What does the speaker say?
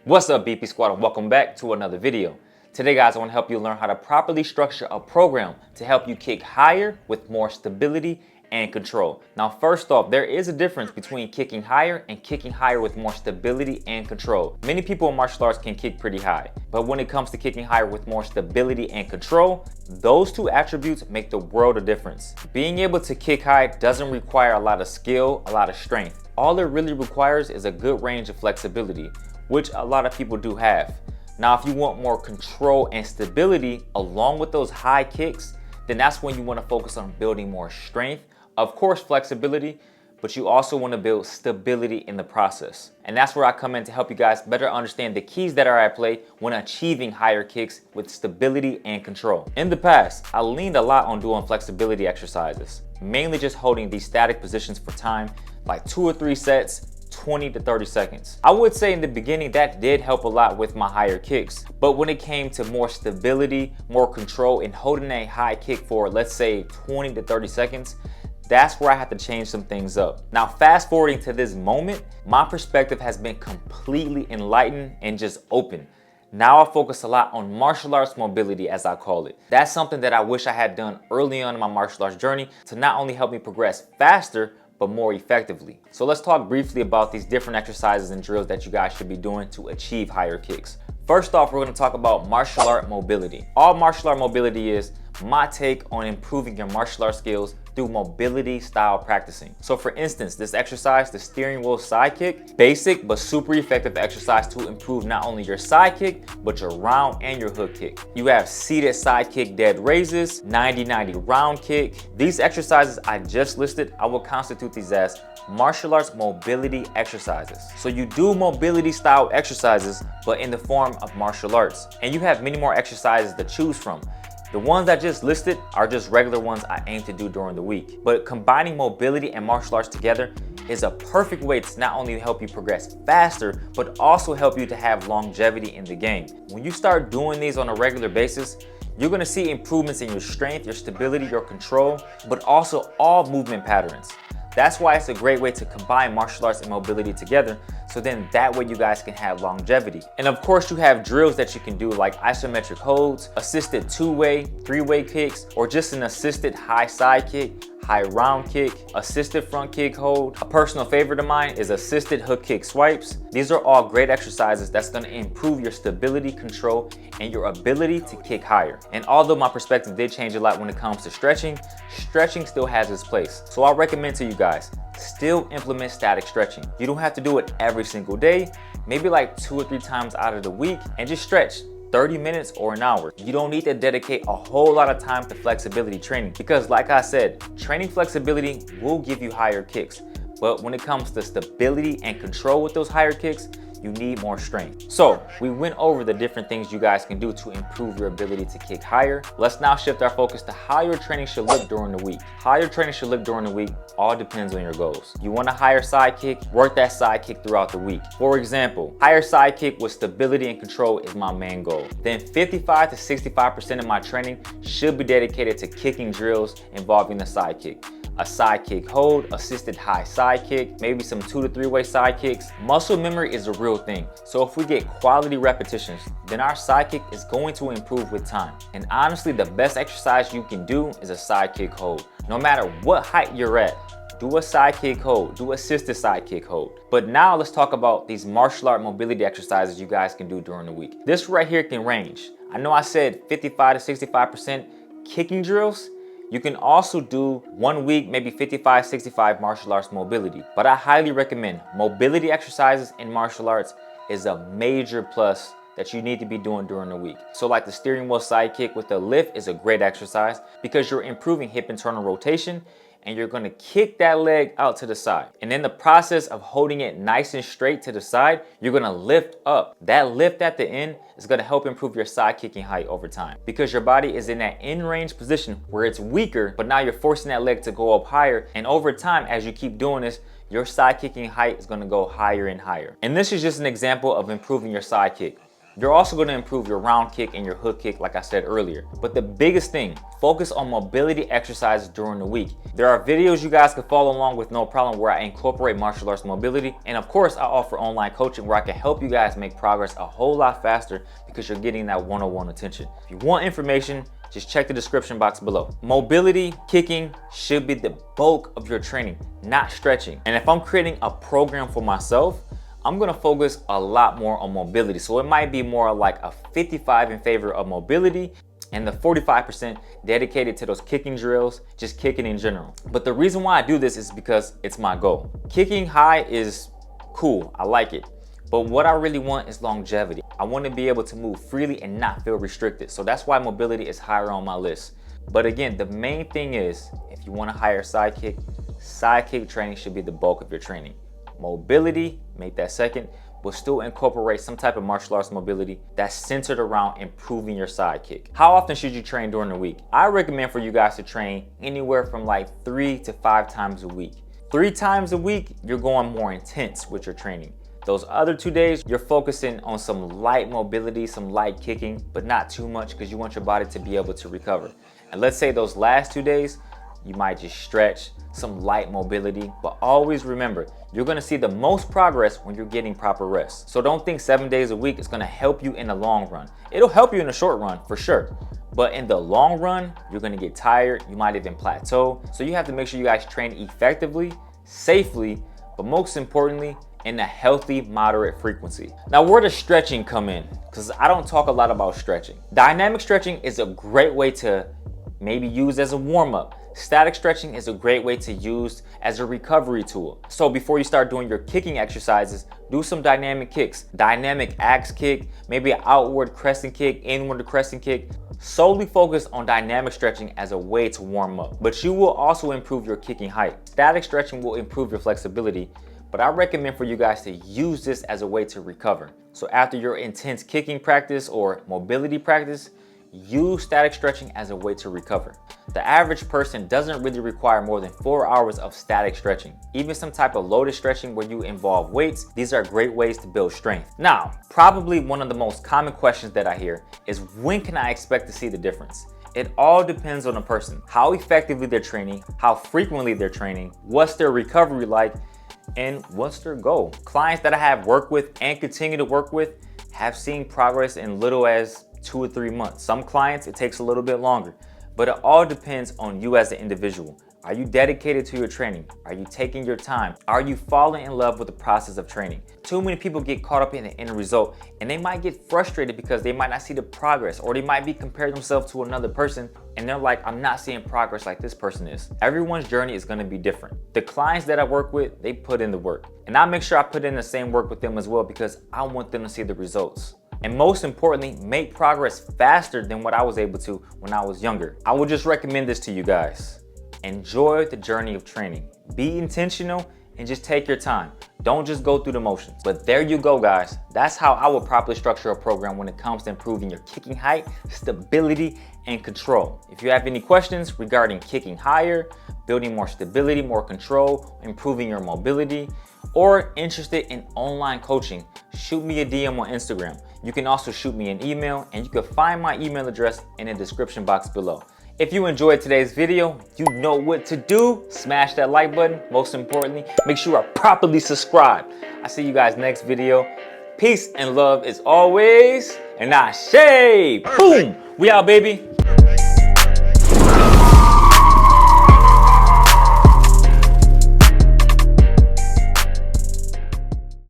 What's up, BP Squad, and welcome back to another video. Today, guys, I want to help you learn how to properly structure a program to help you kick higher with more stability and control. Now, first off, there is a difference between kicking higher and kicking higher with more stability and control. Many people in martial arts can kick pretty high, but when it comes to kicking higher with more stability and control, those two attributes make the world of difference. Being able to kick high doesn't require a lot of skill, a lot of strength. All it really requires is a good range of flexibility, which a lot of people do have. Now, if you want more control and stability along with those high kicks, then that's when you want to focus on building more strength, of course flexibility, but you also want to build stability in the process. And that's where I come in to help you guys better understand the keys that are at play when achieving higher kicks with stability and control. In the past, I leaned a lot on doing flexibility exercises, mainly just holding these static positions for time, like 2 or 3 sets, 20 to 30 seconds. I would say in the beginning that did help a lot with my higher kicks, but when it came to more stability, more control, and holding a high kick for, let's say, 20 to 30 seconds, that's where I had to change some things up. Now, fast forwarding to this moment, my perspective has been completely enlightened and just open. Now I focus a lot on martial arts mobility, as I call it. That's something that I wish I had done early on in my martial arts journey to not only help me progress faster, but more effectively. So let's talk briefly about these different exercises and drills that you guys should be doing to achieve higher kicks. First off, we're going to talk about martial art mobility. All martial art mobility is my take on improving your martial art skills through mobility style practicing. So for instance, this exercise, the steering wheel side kick, basic but super effective exercise to improve not only your side kick, but your round and your hook kick. You have seated side kick dead raises, 90-90 round kick. These exercises I just listed, I will constitute these as martial arts mobility exercises. So you do mobility style exercises, but in the form of martial arts. And you have many more exercises to choose from. The ones I just listed are just regular ones I aim to do during the week. But combining mobility and martial arts together is a perfect way to not only help you progress faster, but also help you to have longevity in the game. When you start doing these on a regular basis, you're gonna see improvements in your strength, your stability, your control, but also all movement patterns. That's why it's a great way to combine martial arts and mobility together, so then that way you guys can have longevity. And of course, you have drills that you can do like isometric holds, assisted 2-way, 3-way kicks, or just an assisted high side kick, high round kick, assisted front kick hold. A personal favorite of mine is assisted hook kick swipes. These are all great exercises that's gonna improve your stability, control, and your ability to kick higher. And although my perspective did change a lot when it comes to stretching, stretching still has its place. So I recommend to you guys, still implement static stretching. You don't have to do it every single day, maybe like 2 or 3 times out of the week, and just stretch 30 minutes or an hour. You don't need to dedicate a whole lot of time to flexibility training because, like I said, training flexibility will give you higher kicks. But when it comes to stability and control with those higher kicks, you need more strength. So we went over the different things you guys can do to improve your ability to kick higher. Let's now shift our focus to how your training should look during the week. How your training should look during the week all depends on your goals. You want a higher side kick, work that side kick throughout the week. For example, higher side kick with stability and control is my main goal. Then 55 to 65% of my training should be dedicated to kicking drills involving the side kick. A side kick hold, assisted high side kick, maybe some 2 to 3-way side kicks. Muscle memory is a real thing. So if we get quality repetitions, then our side kick is going to improve with time. And honestly, the best exercise you can do is a side kick hold. No matter what height you're at, do a side kick hold, do assisted side kick hold. But now let's talk about these martial art mobility exercises you guys can do during the week. This right here can range. I know I said 55 to 65% kicking drills. You can also do 1 week, maybe 55, 65 martial arts mobility. But I highly recommend mobility exercises in martial arts is a major plus that you need to be doing during the week. So like the steering wheel side kick with the lift is a great exercise because you're improving hip internal rotation and you're gonna kick that leg out to the side. And in the process of holding it nice and straight to the side, you're gonna lift up. That lift at the end is gonna help improve your side kicking height over time because your body is in that in-range position where it's weaker, but now you're forcing that leg to go up higher. And over time, as you keep doing this, your side kicking height is gonna go higher and higher. And this is just an example of improving your side kick. You're also going to improve your round kick and your hook kick, like I said earlier. But the biggest thing, focus on mobility exercises during the week. There are videos you guys can follow along with no problem where I incorporate martial arts mobility. And of course, I offer online coaching where I can help you guys make progress a whole lot faster because you're getting that one-on-one attention. If you want information, just check the description box below. Mobility, kicking should be the bulk of your training, not stretching. And if I'm creating a program for myself, I'm gonna focus a lot more on mobility. So it might be more like a 55 in favor of mobility and the 45% dedicated to those kicking drills, just kicking in general. But the reason why I do this is because it's my goal. Kicking high is cool, I like it. But what I really want is longevity. I want to be able to move freely and not feel restricted. So that's why mobility is higher on my list. But again, the main thing is if you want to hire a sidekick training should be the bulk of your training. Mobility, make that second, but still incorporate some type of martial arts mobility that's centered around improving your sidekick. How often should you train during the week? I recommend for you guys to train anywhere from like 3 to 5 times a week. 3 times a week, you're going more intense with your training. Those other 2 days, you're focusing on some light mobility, some light kicking, but not too much because you want your body to be able to recover. And let's say those last 2 days, you might just stretch, some light mobility, but always remember, you're gonna see the most progress when you're getting proper rest. So don't think 7 days a week is gonna help you in the long run. It'll help you in the short run, for sure. But in the long run, you're gonna get tired, you might even plateau. So you have to make sure you guys train effectively, safely, but most importantly, in a healthy, moderate frequency. Now, where does stretching come in? Because I don't talk a lot about stretching. Dynamic stretching is a great way to maybe use as a warm-up. Static stretching is a great way to use as a recovery tool. So before you start doing your kicking exercises, do some dynamic kicks. Dynamic axe kick, maybe an outward crescent kick, inward crescent kick. Solely focus on dynamic stretching as a way to warm up. But you will also improve your kicking height. Static stretching will improve your flexibility, but I recommend for you guys to use this as a way to recover. So after your intense kicking practice or mobility practice, use static stretching as a way to recover. The average person doesn't really require more than 4 hours of static stretching. Even some type of loaded stretching where you involve weights, these are great ways to build strength. Now, probably one of the most common questions that I hear is when can I expect to see the difference? It all depends on the person, how effectively they're training, how frequently they're training, what's their recovery like, and what's their goal. Clients that I have worked with and continue to work with have seen progress in little as 2 or 3 months. Some clients, it takes a little bit longer, but it all depends on you as an individual. Are you dedicated to your training? Are you taking your time? Are you falling in love with the process of training? Too many people get caught up in the end result and they might get frustrated because they might not see the progress, or they might be comparing themselves to another person and they're like, I'm not seeing progress like this person is. Everyone's journey is gonna be different. The clients that I work with, they put in the work. And I make sure I put in the same work with them as well because I want them to see the results. And most importantly, make progress faster than what I was able to when I was younger. I would just recommend this to you guys. Enjoy the journey of training. Be intentional and just take your time. Don't just go through the motions. But there you go, guys. That's how I would properly structure a program when it comes to improving your kicking height, stability, and control. If you have any questions regarding kicking higher, building more stability, more control, improving your mobility, or interested in online coaching, shoot me a DM on Instagram. You can also shoot me an email, and you can find my email address in the description box below. If you enjoyed today's video, you know what to do. Smash that like button. Most importantly, make sure you are properly subscribed. I'll see you guys next video. Peace and love as always. And I say, boom, we out, baby.